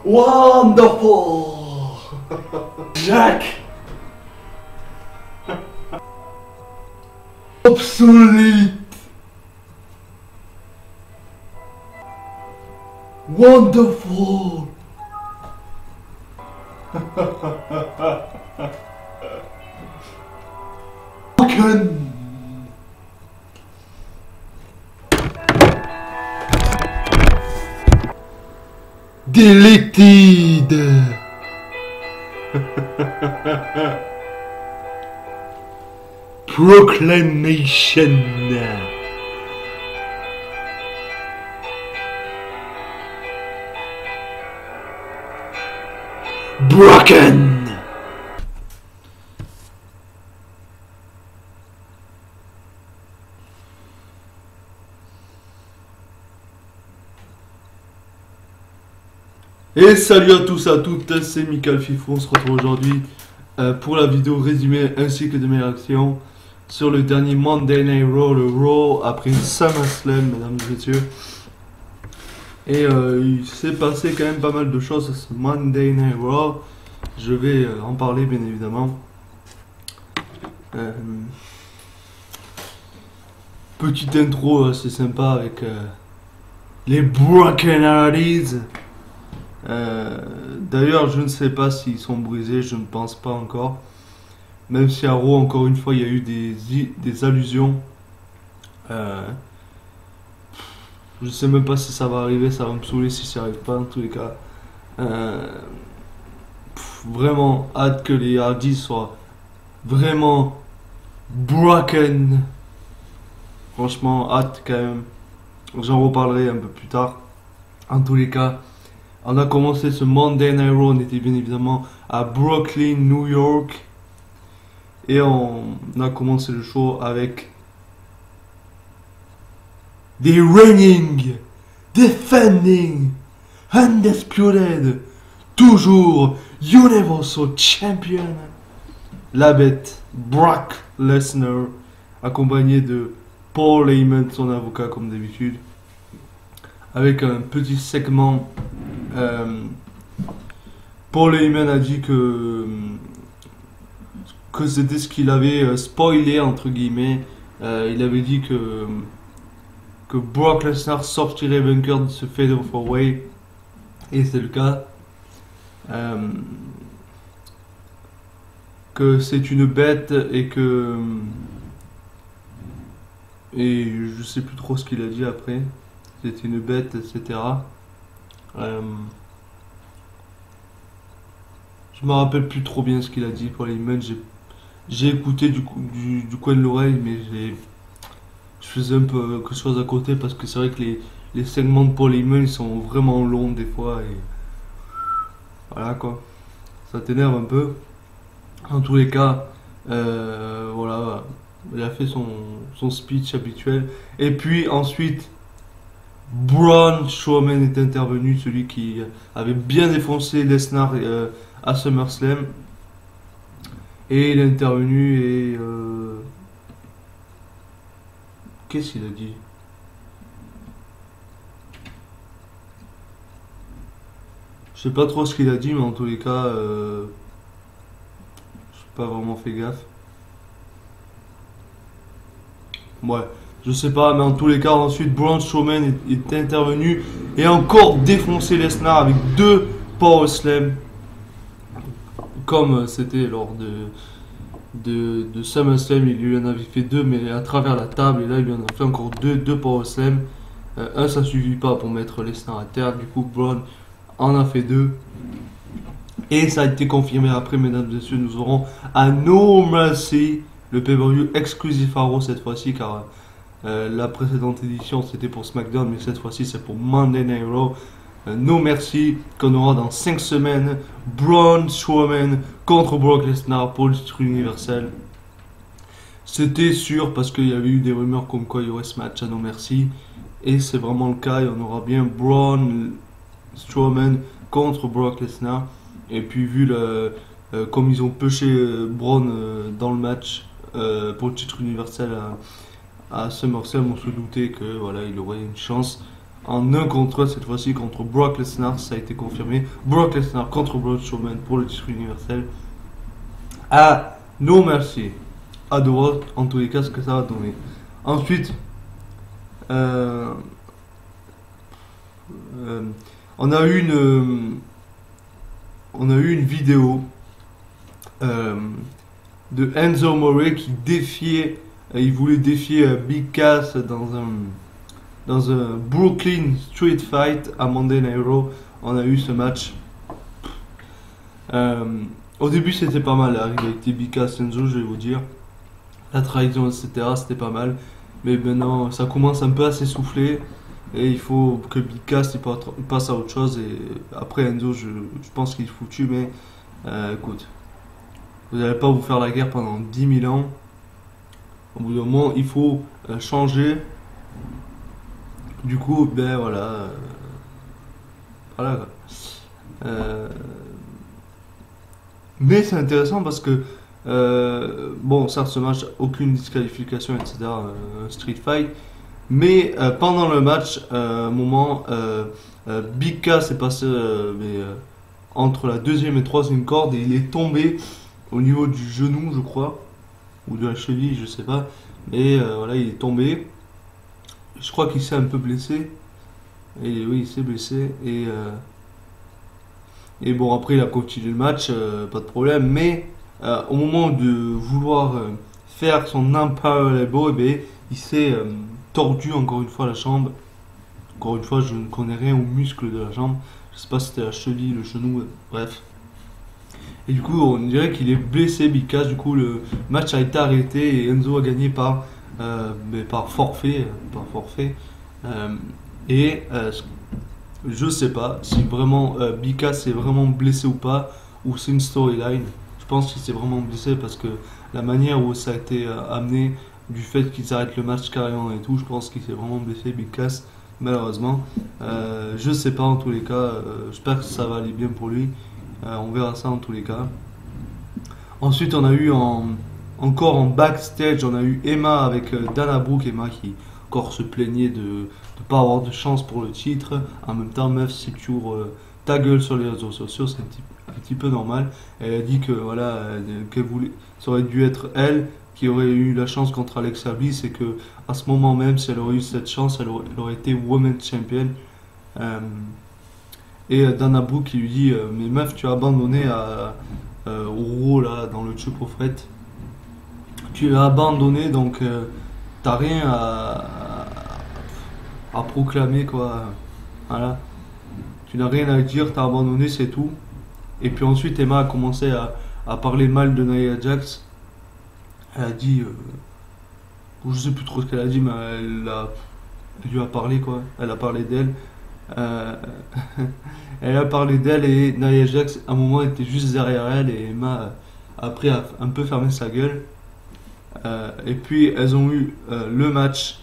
Wonderful! Jack! Obsolete! Wonderful! Broken! Deleted! Proclamation! Broken! Et salut à tous et à toutes, c'est Michael Fifou. On se retrouve aujourd'hui pour la vidéo résumée ainsi que de mes réactions sur le dernier Monday Night Raw, le Raw après SummerSlam, mesdames et messieurs. Et il s'est passé quand même pas mal de choses à ce Monday Night Raw. Je vais en parler bien évidemment. Petite intro assez sympa avec les Broken Hardys. D'ailleurs, je ne sais pas s'ils sont brisés, je ne pense pas encore. Même si à Raw, encore une fois, il y a eu des allusions. Je sais même pas si ça va arriver, ça va me saouler si ça arrive pas en tous les cas. Vraiment hâte que les Hardys soient vraiment broken. Franchement, hâte quand même. J'en reparlerai un peu plus tard. En tous les cas, on a commencé ce Monday Night Raw, on était bien évidemment à Brooklyn, New York. Et on a commencé le show avec The reigning, defending, undisputed, toujours Universal Champion, la bête Brock Lesnar, accompagné de Paul Heyman, son avocat comme d'habitude, avec un petit segment. Paul Heyman a dit que c'était ce qu'il avait spoilé entre guillemets. Il avait dit que Brock Lesnar sortirait vainqueur de ce Fatal 4-Way, et c'est le cas. Que c'est une bête et je sais plus trop ce qu'il a dit après. C'est une bête, etc. Je me rappelle plus trop bien ce qu'il a dit pour les Heyman. J'ai écouté du coin de l'oreille, mais je faisais un peu quelque chose à côté parce que c'est vrai que les segments de Paul Heyman ils sont vraiment longs des fois et voilà quoi, ça t'énerve un peu. En tous les cas, voilà, il a fait son speech habituel et puis ensuite Braun Strowman est intervenu, celui qui avait bien défoncé Lesnar à SummerSlam. Et il est intervenu et qu'est-ce qu'il a dit? Je sais pas trop ce qu'il a dit, mais en tous les cas, j'ai pas vraiment fait gaffe. Ouais, je sais pas, mais en tous les cas, ensuite Braun Strowman est intervenu et a encore défoncé Lesnar avec 2 Power Slam, comme c'était lors de SummerSlam. Il lui en avait fait 2 mais à travers la table, et là il lui en a fait encore 2 Power Slam. Un ça suffit pas pour mettre Lesnar à terre, du coup Braun en a fait 2 et ça a été confirmé après, mesdames et messieurs. Nous aurons à No Mercy, le pay-per-view exclusif à Raw cette fois-ci, car la précédente édition c'était pour SmackDown, mais cette fois-ci c'est pour Monday Night Raw. No Mercy, qu'on aura dans 5 semaines. Braun Strowman contre Brock Lesnar pour le titre universel. C'était sûr parce qu'il y avait eu des rumeurs comme quoi il y aurait ce match à No Mercy. Et c'est vraiment le cas, et on aura bien Braun Strowman contre Brock Lesnar. Et puis vu comme ils ont pêché Braun dans le match pour le titre universel à SummerSlam, on se doutait que voilà, il aurait une chance. en 1 contre 1 cette fois-ci contre Brock Lesnar, ça a été confirmé. Brock Lesnar contre Braun Strowman pour le titre universel. Ah, no merci. À de voir en tous les cas ce que ça va donner. Ensuite, euh, euh, on a eu une vidéo euh, de Enzo Amore qui défiait, il voulait défier Big Cass dans un Brooklyn Street Fight à Monday Night Raw. On a eu ce match. Euh, Au début c'était pas mal, la rivalité Big Cass Enzo, je vais vous dire. La trahison, etc. C'était pas mal. Mais maintenant ça commence un peu à s'essouffler. Et il faut que Big Cass il passe à autre chose. Et après Enzo, je pense qu'il est foutu. Mais écoute, vous n'allez pas vous faire la guerre pendant 10 000 ans. Au bout d'un moment, il faut changer. Du coup, ben voilà. Voilà. Quoi. Euh, mais c'est intéressant parce que, bon, ça, ce match, aucune disqualification, etc. Street Fight. Mais pendant le match, un moment, Big Cass est passé entre la deuxième et troisième corde et il est tombé au niveau du genou, je crois, ou de la cheville, je sais pas. Mais voilà, il est tombé. Je crois qu'il s'est un peu blessé. Et oui, il s'est blessé. Et bon, après, il a continué le match, pas de problème. Mais au moment de vouloir faire son Empire Elbow, eh bien, il s'est tordu encore une fois la jambe. Encore une fois, je ne connais rien aux muscles de la jambe. Je sais pas si c'était la cheville, le genou, bref. Et du coup, on dirait qu'il est blessé, Big Cass. Du coup, le match a été arrêté et Enzo a gagné par forfait. Par forfait. Euh, je sais pas si vraiment Big Cass est vraiment blessé ou pas, ou c'est une storyline. Je pense qu'il s'est vraiment blessé parce que la manière où ça a été amené, du fait qu'ils arrêtent le match carrément et tout, je pense qu'il s'est vraiment blessé, Big Cass, malheureusement. Je sais pas en tous les cas, j'espère que ça va aller bien pour lui. On verra ça en tous les cas. Ensuite, on a eu encore en backstage, on a eu Emma avec Dana Brooke. Emma qui encore se plaignait de ne pas avoir de chance pour le titre. En même temps, meuf, si tu ouvres ta gueule sur les réseaux sociaux, c'est un petit peu normal. Elle a dit que voilà, qu'elle voulait, ça aurait dû être elle qui aurait eu la chance contre Alexa Bliss et que à ce moment même, si elle aurait eu cette chance, elle aurait été Women's Champion. Et Dana Brooke qui lui dit mais meuf, tu as abandonné au Raw là dans le Triple Threat. Tu as abandonné donc t'as rien à proclamer quoi. Voilà. Tu n'as rien à dire, t'as abandonné, c'est tout. Et puis ensuite Emma a commencé à parler mal de Nia Jax. Elle a dit je sais plus trop ce qu'elle a dit, mais elle lui a parlé quoi. Elle a parlé d'elle. Euh, Elle a parlé d'elle et Nia Jax à un moment était juste derrière elle et Emma après a un peu fermé sa gueule. Et puis elles ont eu le match.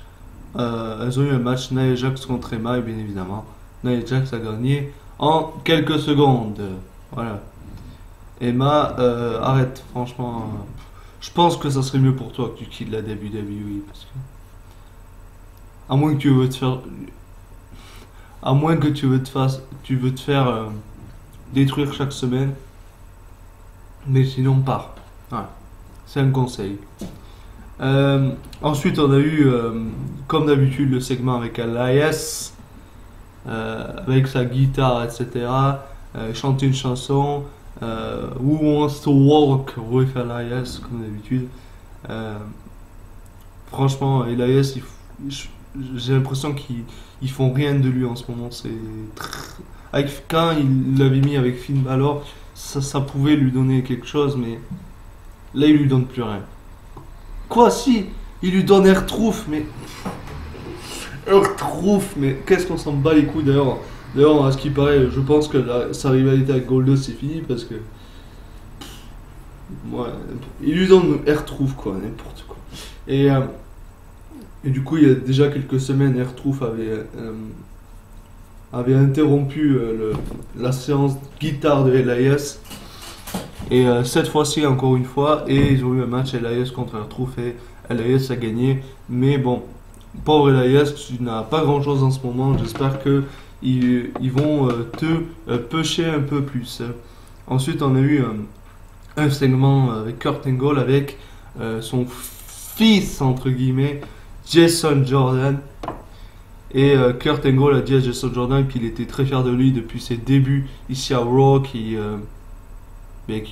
Elles ont eu un match Nia Jax contre Emma et bien évidemment Nia Jax a gagné en quelques secondes. Voilà. Emma, arrête, franchement. Je pense que ça serait mieux pour toi que tu quittes la WWE parce que à moins que tu veux te faire à moins que tu veux te faire détruire chaque semaine. Mais sinon, pars. Voilà. C'est un conseil. Ensuite, on a eu, comme d'habitude, le segment avec Elias, avec sa guitare, etc. Chanter une chanson. Who wants to walk with Elias, comme d'habitude. Franchement, Elias, j'ai l'impression qu'ils font rien de lui en ce moment. Quand il l'avait mis avec Finn Balor, ça pouvait lui donner quelque chose, mais là il lui donne plus rien. Quoi si il lui donne R-Truth, mais R-Truth, mais qu'est-ce qu'on s'en bat les couilles d'ailleurs. D'ailleurs, à ce qui paraît, je pense que sa rivalité avec Goldust c'est fini parce que ouais, il lui donne R-Truth quoi, n'importe quoi. Et du coup, il y a déjà quelques semaines, R-Truth avait interrompu la séance guitare de Elias. Et cette fois-ci, encore une fois, et ils ont eu un match Elias contre R-Truth et Elias a gagné. Mais bon, pauvre Elias, tu n'as pas grand chose en ce moment. J'espère que ils vont te pusher un peu plus. Ensuite, on a eu un segment avec Kurt Angle avec son fils, entre guillemets, Jason Jordan. Et Kurt Angle a dit à Jason Jordan qu'il était très fier de lui depuis ses débuts ici à Raw, qui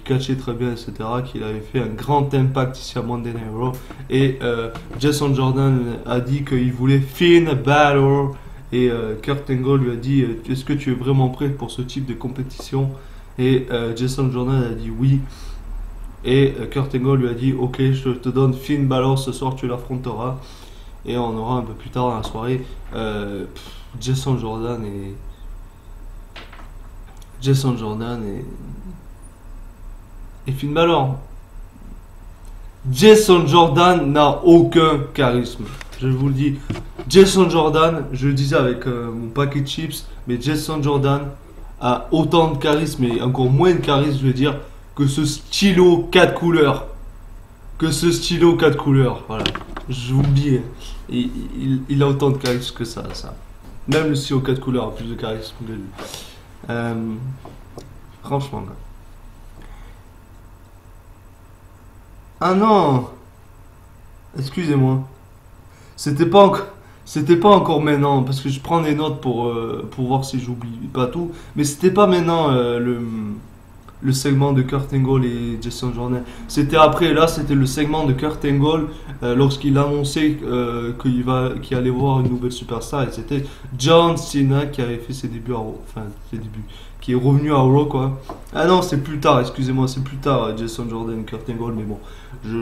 catchait très bien, etc. Qu'il avait fait un grand impact ici à Monday Night Raw. Et Jason Jordan a dit qu'il voulait Finn Balor. Et Kurt Angle lui a dit est-ce que tu es vraiment prêt pour ce type de compétition? Et Jason Jordan a dit oui. Et Kurt Angle lui a dit ok, je te donne Finn Balor ce soir, tu l'affronteras. Et on aura un peu plus tard dans la soirée Jason Jordan et Finn Balor. Jason Jordan n'a aucun charisme. Je vous le dis. Jason Jordan, je le disais avec mon paquet de chips, mais Jason Jordan a autant de charisme et encore moins de charisme, je veux dire, que ce stylo 4 couleurs. Voilà. Je vous le dis. Il a autant de charisme que ça. Même le stylo 4 couleurs a plus de charisme que lui. Franchement. Ah non! Excusez-moi. C'était pas encore maintenant, parce que je prends des notes pour voir si j'oublie pas tout. Mais c'était pas maintenant le segment de Kurt Angle et Jason Jordan. C'était après, là c'était le segment de Kurt Angle lorsqu'il annonçait qu'il allait voir une nouvelle superstar. Et c'était John Cena qui avait fait ses débuts à Raw. Enfin, ses débuts. Qui est revenu à Raw, quoi. Ah non, c'est plus tard, excusez-moi, c'est plus tard Jason Jordan et Kurt Angle. Mais bon,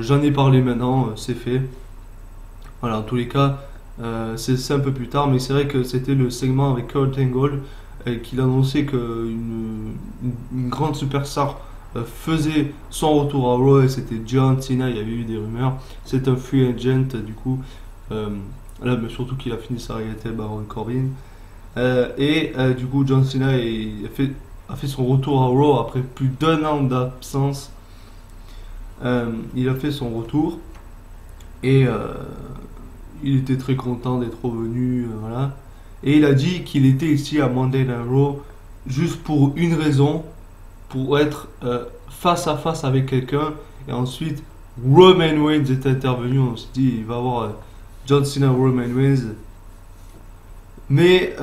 j'en ai parlé maintenant, c'est fait. Voilà, en tous les cas, c'est un peu plus tard, mais c'est vrai que c'était le segment avec Kurt Angle qu'il annonçait qu'une grande superstar faisait son retour à Raw et c'était John Cena. Il y avait eu des rumeurs. C'est un free agent, du coup. Là, mais surtout qu'il a fini sa réalité à Baron Corbin. Du coup, John Cena a fait son retour à Raw après plus d'un an d'absence. Il a fait son retour et il était très content d'être revenu, voilà. Et il a dit qu'il était ici à Monday Night Raw juste pour une raison, pour être face à face avec quelqu'un. Et ensuite, Roman Reigns est intervenu. On s'est dit, il va avoir John Cena, Roman Reigns. Mais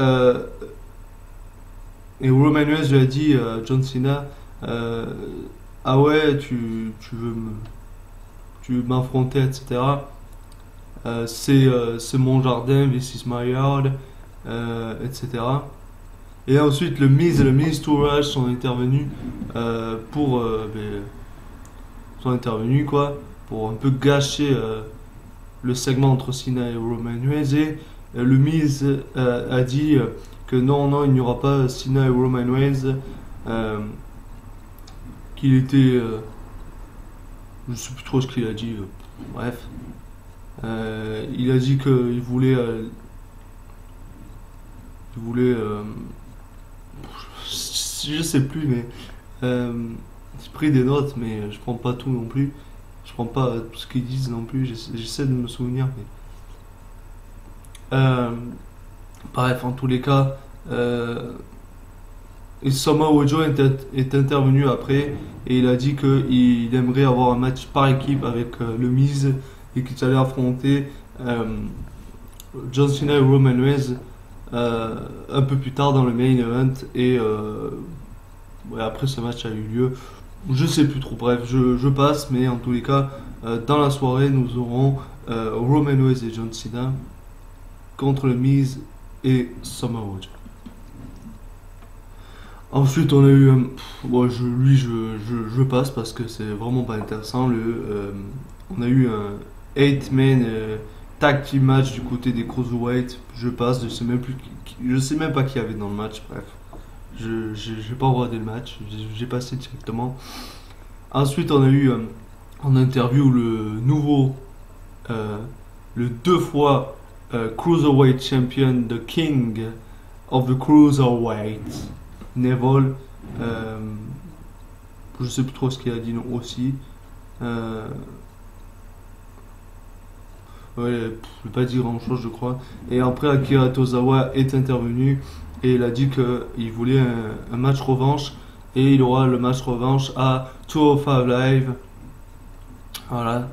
et Roman Reigns lui a dit John Cena, ah ouais, tu veux m'affronter, etc. C'est mon jardin, this is my yard, etc. Et ensuite le Miz et le Miz Tourage sont intervenus pour un peu gâcher le segment entre Cena et Roman Reigns. Et le Miz a dit que non, il n'y aura pas Cena et Roman Reigns, qu'il était je sais plus trop ce qu'il a dit, bref. Il a dit qu'il voulait je sais plus, mais j'ai pris des notes, mais je prends pas tout non plus. Je prends pas tout ce qu'ils disent non plus. J'essaie de me souvenir, mais bref, en tous les cas, et Samoa Joe est intervenu après et il a dit qu'il aimerait avoir un match par équipe avec le Miz et qu'il allait affronter John Cena et Roman Reigns un peu plus tard dans le main event. Et après ce match a eu lieu. Je sais plus trop, bref, je passe, mais en tous les cas, dans la soirée, nous aurons Roman Reigns et John Cena contre le Miz et Samoa Joe. Ensuite, on a eu. Je passe parce que c'est vraiment pas intéressant. On a eu un 8-man tag team match du côté des Cruiserweight. Je passe, je sais même pas qui y avait dans le match. Bref, j'ai pas regardé le match, j'ai passé directement. Ensuite, on a eu en interview le 2 fois Cruiserweight Champion, the King of the Cruiserweight, Neville. Je sais plus trop ce qu'il a dit non aussi. Ouais, je vais pas dire grand chose, je crois. Et après, Akira Tozawa est intervenu et il a dit qu'il voulait un match revanche. Et il aura le match revanche à 205 Live. Voilà.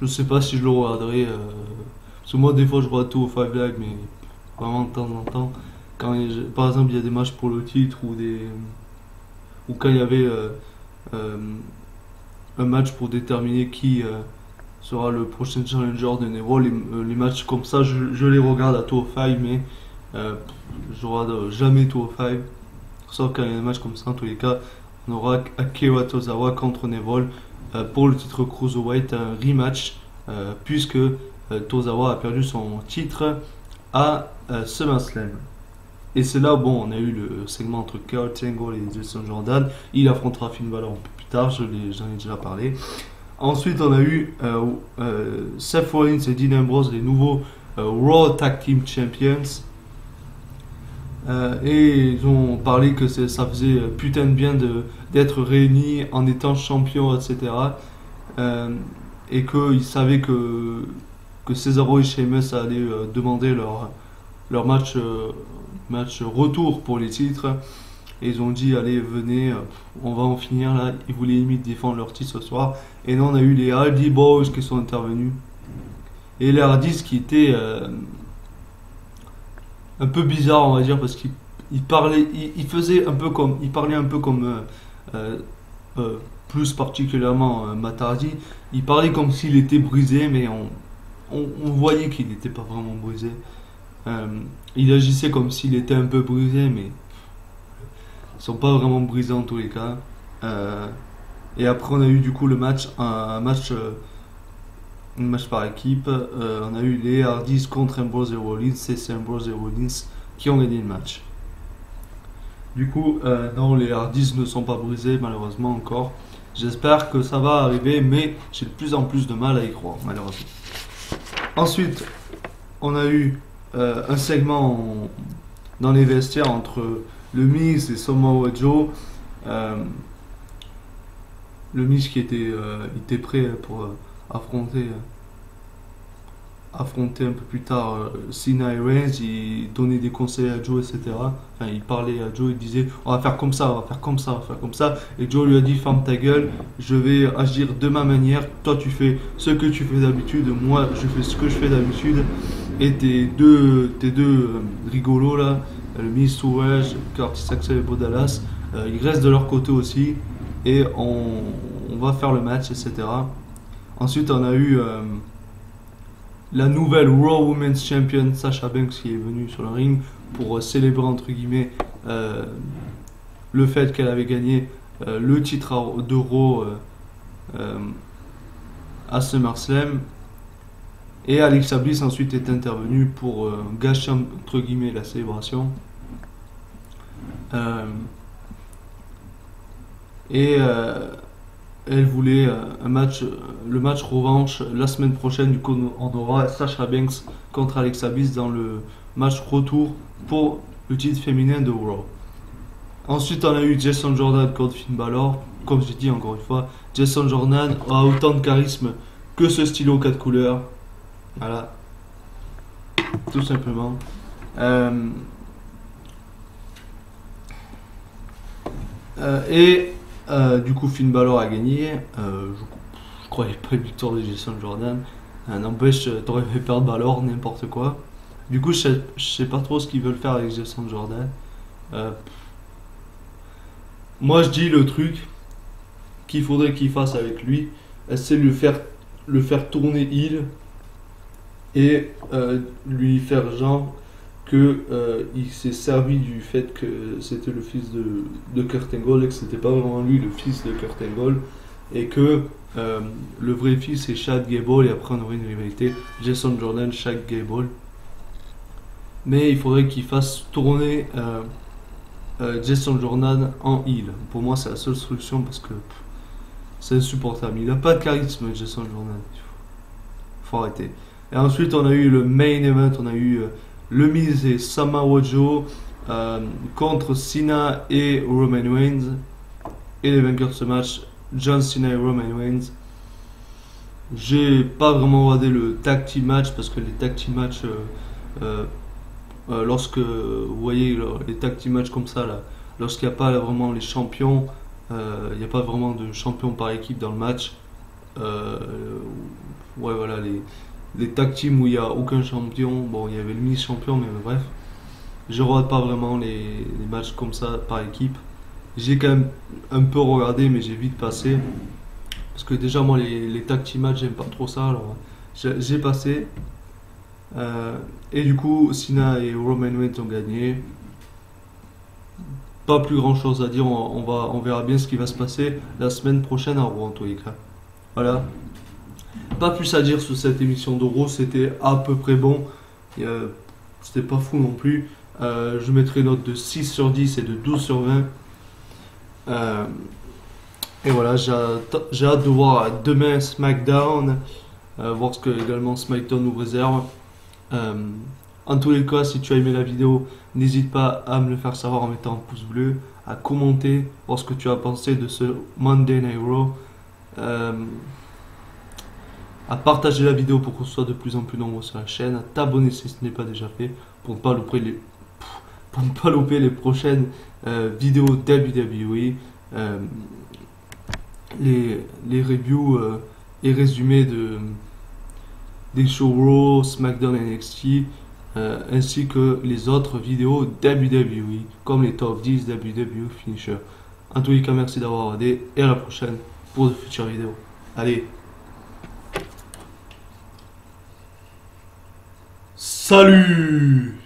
Je sais pas si je le regarderai. Parce que moi, des fois, je regarde 205 Live, mais vraiment de temps en temps. Par exemple, il y a des matchs pour le titre ou quand il y avait euh, un match pour déterminer qui sera le prochain challenger de Nero. Les matchs comme ça, je les regarde à 205, mais euh, je regarde jamais 205. Sauf quand il y a un match comme ça, en tous les cas, on aura Akira Tozawa contre Neville pour le titre Cruiserweight, un rematch, puisque Tozawa a perdu son titre à SummerSlam. Et c'est là, bon, on a eu le segment entre Kurt Angle et Jason Jordan. Il affrontera Finn Balor un peu plus tard, j'en ai déjà parlé. Ensuite, on a eu Seth Rollins et Dean Ambrose, les nouveaux Raw Tag Team Champions. Et ils ont parlé que ça faisait putain de bien d'être réunis en étant champions, etc. Et qu'ils savaient que Cesaro et Sheamus allaient demander leur match retour pour les titres. Et ils ont dit, allez, venez, on va en finir là. Ils voulaient limite défendre leur titre ce soir. Et là, on a eu les Hardy Boys qui sont intervenus. Et les Hardys qui étaient un peu bizarre, on va dire, parce qu'il parlait, il faisait un peu comme, il parlait un peu comme, plus particulièrement Matt Hardy. Il parlait comme s'il était brisé, mais on voyait qu'il n'était pas vraiment brisé. Il agissait comme s'il était un peu brisé, mais ils sont pas vraiment brisés en tous les cas. Et après, on a eu du coup le match, un match par équipe. On a eu les Hardys contre Ambrose et Rollins. C'est Ambrose et Rollins qui ont gagné le match. Du coup, non, les Hardys ne sont pas brisés, malheureusement encore. J'espère que ça va arriver, mais j'ai de plus en plus de mal à y croire, malheureusement. Ensuite, on a eu un segment dans les vestiaires entre le Miz et Samoa Joe. Le Miz qui était prêt pour affronter un peu plus tard Cena et Reigns. Il donnait des conseils à Joe, etc. Enfin, il parlait à Joe, il disait on va faire comme ça, on va faire comme ça, on va faire comme ça. Et Joe lui a dit ferme ta gueule, je vais agir de ma manière. Toi tu fais ce que tu fais d'habitude, moi je fais ce que je fais d'habitude. Et tes deux rigolos là, le Miz, Savage, Curtis Axel et Bo Dallas, ils restent de leur côté aussi. Et on va faire le match, etc. Ensuite, on a eu la nouvelle Raw Women's Champion Sasha Banks qui est venue sur le ring pour célébrer entre guillemets le fait qu'elle avait gagné le titre de Raw à SummerSlam. Et Alexa Bliss ensuite est intervenue pour gâcher entre guillemets la célébration. Elle voulait le match revanche la semaine prochaine. Du coup, on aura Sasha Banks contre Alexa Bliss dans le match retour pour le titre féminin de Raw. Ensuite, on a eu Jason Jordan contre Finn Balor. Comme j'ai dit encore une fois, Jason Jordan a autant de charisme que ce stylo 4 couleurs. Voilà, tout simplement. Du coup, Finn Balor a gagné. Je croyais pas une victoire de Jason Jordan. N'empêche, t'aurais fait perdre Balor, n'importe quoi. Du coup, je sais pas trop ce qu'ils veulent faire avec Jason Jordan. Moi, je dis le truc qu'il faudrait qu'il fasse avec lui, c'est le faire tourner heel et lui faire genre que il s'est servi du fait que c'était le fils de Kurt Angle et que c'était pas vraiment lui le fils de Kurt Angle et que le vrai fils c'est Chad Gable et après on aurait une rivalité Jason Jordan Chad Gable, mais il faudrait qu'il fasse tourner Jason Jordan en heel. Pour moi c'est la seule solution parce que c'est insupportable, il a pas de charisme Jason Jordan, faut arrêter. Et ensuite, on a eu le main event, on a eu le Miz et Samoa Joe contre Cena et Roman Reigns. Et les vainqueurs de ce match, John Cena et Roman Reigns. J'ai pas vraiment regardé le tag team match parce que les tag team match, euh, lorsque vous voyez les tag team match comme ça, là, lorsqu'il n'y a pas vraiment les champions, il n'y a pas vraiment de champion par équipe dans le match. Euh, ouais, voilà, les tag teams où il n'y a aucun champion, bon, il y avait le mini-champion, mais bref. Je regarde pas vraiment les matchs comme ça par équipe. J'ai quand même un peu regardé, mais j'ai vite passé. Parce que déjà, moi, les tag team match, j'aime pas trop ça. Alors, j'ai passé. Et du coup, Cena et Roman Reigns ont gagné. Pas plus grand chose à dire. On verra bien ce qui va se passer la semaine prochaine à Raw, en tous les cas. Voilà. Pas plus à dire sur cette émission de Raw. C'était à peu près bon. Euh, C'était pas fou non plus. Je mettrai une note de 6 sur 10 et de 12 sur 20. Euh, et voilà, j'ai hâte de voir demain SmackDown, voir ce que également SmackDown nous réserve. Euh, En tous les cas, si tu as aimé la vidéo, n'hésite pas à me le faire savoir en mettant un pouce bleu, à commenter, voir ce que tu as pensé de ce Monday Night Raw, euh, à partager la vidéo pour qu'on soit de plus en plus nombreux sur la chaîne, à t'abonner si ce n'est pas déjà fait pour ne pas louper les prochaines vidéos WWE, euh, les reviews et résumés des shows Raw, SmackDown, NXT, ainsi que les autres vidéos WWE, comme les top 10 WWE Finisher. En tous les cas, merci d'avoir regardé et à la prochaine pour de futures vidéos. Allez, salut!